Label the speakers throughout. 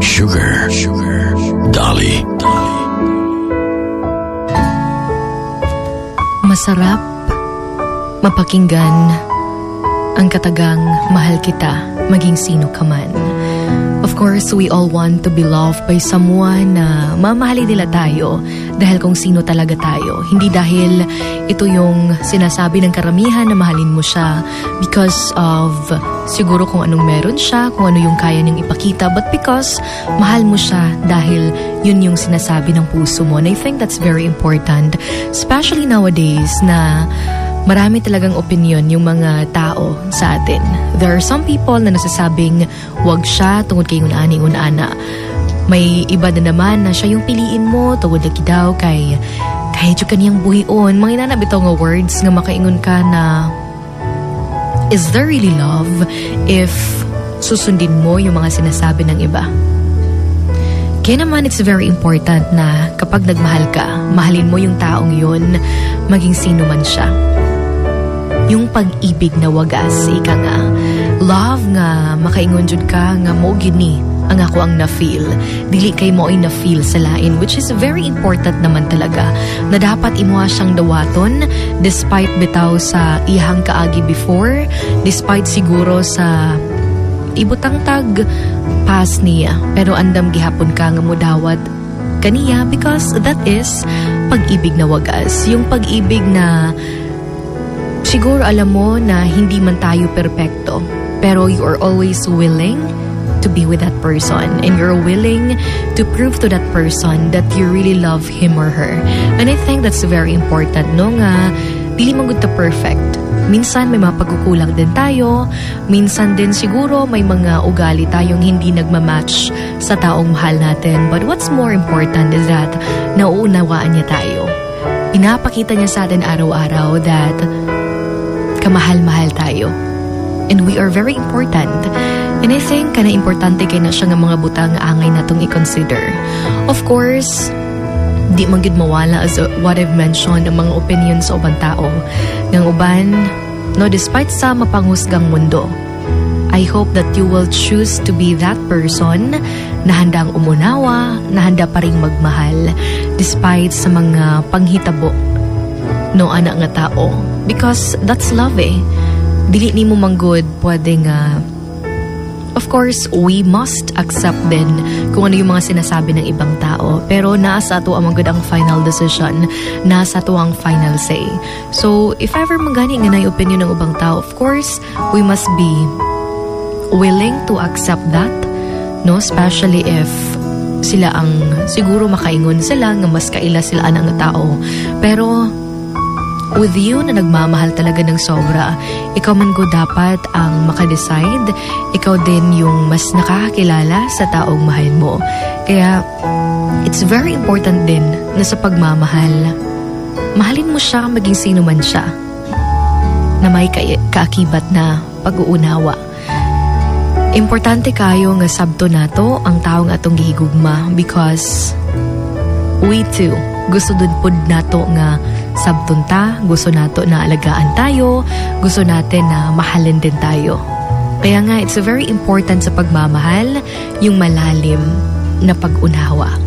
Speaker 1: Sugar. Dolly.
Speaker 2: Masarap mapakinggan ang katagang mahal kita, maging sino ka man. Of course, we all want to be loved by someone na mamahalin nila tayo dahil kung sino talaga tayo. Hindi dahil ito yung sinasabi ng karamihan na mahalin mo siya because of siguro kung anong meron siya, kung ano yung kaya niyang ipakita, but because mahal mo siya dahil yun yung sinasabi ng puso mo. And I think that's very important, especially nowadays na marami talagang opinion yung mga tao sa atin. There are some people na nasasabing wag siya tungod kay unani-unana. May iba na naman na siya yung piliin mo tungod lagi daw kay kahit yung kaniyang buhion. Mga inanabitaw nga words nga makaingon ka na is there really love if susundin mo yung mga sinasabi ng iba? Kaya naman it's very important na kapag nagmahal ka, mahalin mo yung taong yun maging sino man siya. Yung pag-ibig na wagas, ika nga. Love nga, makaingon jud ka nga mo gini ang ako ang na-feel. Dili kay mo ay na-feel sa lain, which is very important naman talaga na dapat imuha siyang dawaton despite bitaw sa ihang kaagi before, despite siguro sa ibutang tag past niya. Pero andam gihapon ka nga mo dawat kaniya because that is pag-ibig na wagas. Yung pag-ibig na siguro alam mo na hindi man tayo perpekto, pero you are always willing to be with that person and you're willing to prove to that person that you really love him or her. And I think that's very important, no? Nga, dili man gud ta perfect. Minsan may mga pagkukulang din tayo, minsan din siguro may mga ugali tayong hindi nagmamatch sa taong mahal natin. But what's more important is that nauunawaan niya tayo. Pinapakita niya sa atin araw-araw that kamahal-mahal tayo. And we are very important. And I think kana importante kay na siya nga mga butang angay natong i-consider. Of course, di man gid mawala as what I've mentioned ang mga opinions sa ubang tao. Ng uban, no, despite sa mapanghusgang mundo, I hope that you will choose to be that person na handang umunawa, na handa pa ring magmahal despite sa mga panghitabo no anak nga tao. Because that's love eh. Dili ni mo manggod pwede nga. Of course, we must accept din kung ano yung mga sinasabi ng ibang tao. Pero nasa ato ang manggod ang final decision. Nasa ato ang final say. So, if ever magani nga na yung opinion ng ibang tao, of course, we must be willing to accept that. No? Especially if sila ang siguro makaingon sila nga mas kaila sila ang tao. Pero with you na nagmamahal talaga ng sobra, ikaw man go dapat ang makadecide. Ikaw din yung mas nakakakilala sa taong mahal mo. Kaya, it's very important din na sa pagmamahal, mahalin mo siya maging sino man siya na may kaakibat na pag-uunawa. Importante kayo nga sabto nato ang taong atong gihigugma because we too gusto dun pod nato nga sabtunta, gusto nato na alagaan tayo, gusto natin na mahalin din tayo. Kaya nga, it's very important sa pagmamahal, yung malalim na pag-unawa.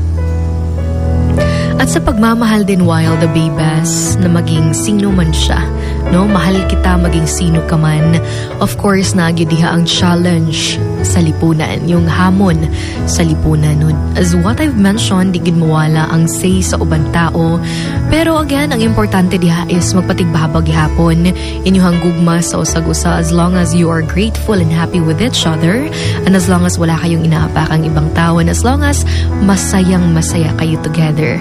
Speaker 2: At sa pagmamahal din while the babies na maging sino man siya, no? Mahal kita maging sino ka man. Of course, nagyudiha ang challenge sa lipunan, yung hamon sa lipunan. No? As what I've mentioned, di gid mawala ang say sa ubang tao. Pero again, ang importante diha is magpatigbahabag gihapon inyong gugma sa usag-usa as long as you are grateful and happy with each other, and as long as wala kayong inaapakang ibang tao, and as long as masayang masaya kayo together,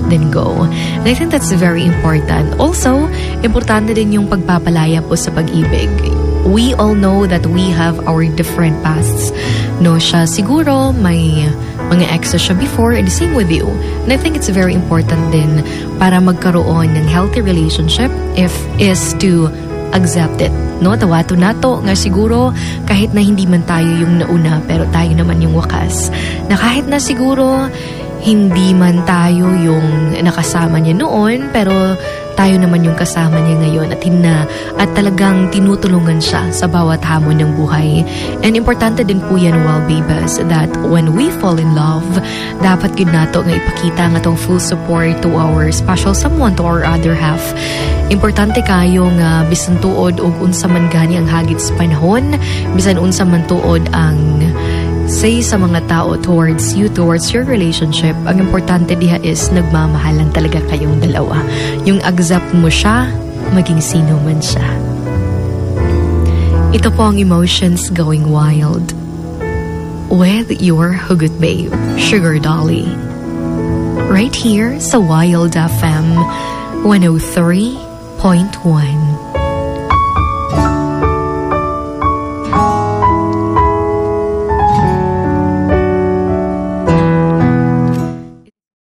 Speaker 2: then go. And I think that's very important. Also, importante din yung pagpapalaya po sa pag-ibig. We all know that we have our different pasts. No, siya siguro may mga exes siya before, and the same with you. And I think it's very important din para magkaroon ng healthy relationship is to accept it. No, tawato nato nga siguro kahit na hindi man tayo yung nauna, pero tayo naman yung wakas. Na kahit na siguro hindi man tayo yung nakasama niya noon, pero tayo naman yung kasama niya ngayon at talagang tinutulungan siya sa bawat hamon ng buhay. And importante din po yan, babes, that when we fall in love, dapat yun nato nga ipakita nga tong full support to our special someone, to our other half. Importante kayo nga bisan tuod og unsa man gani ang hagit sa panahon, bisan unsa man tuod ang say sa mga tao towards you, towards your relationship, ang importante diha is nagmamahalan talaga kayong dalawa. Yung accept mo siya, maging sino man siya. Ito po ang Emotions Going Wild with your hugot babe, Sugar Dolly. Right here sa Wild FM 103.1.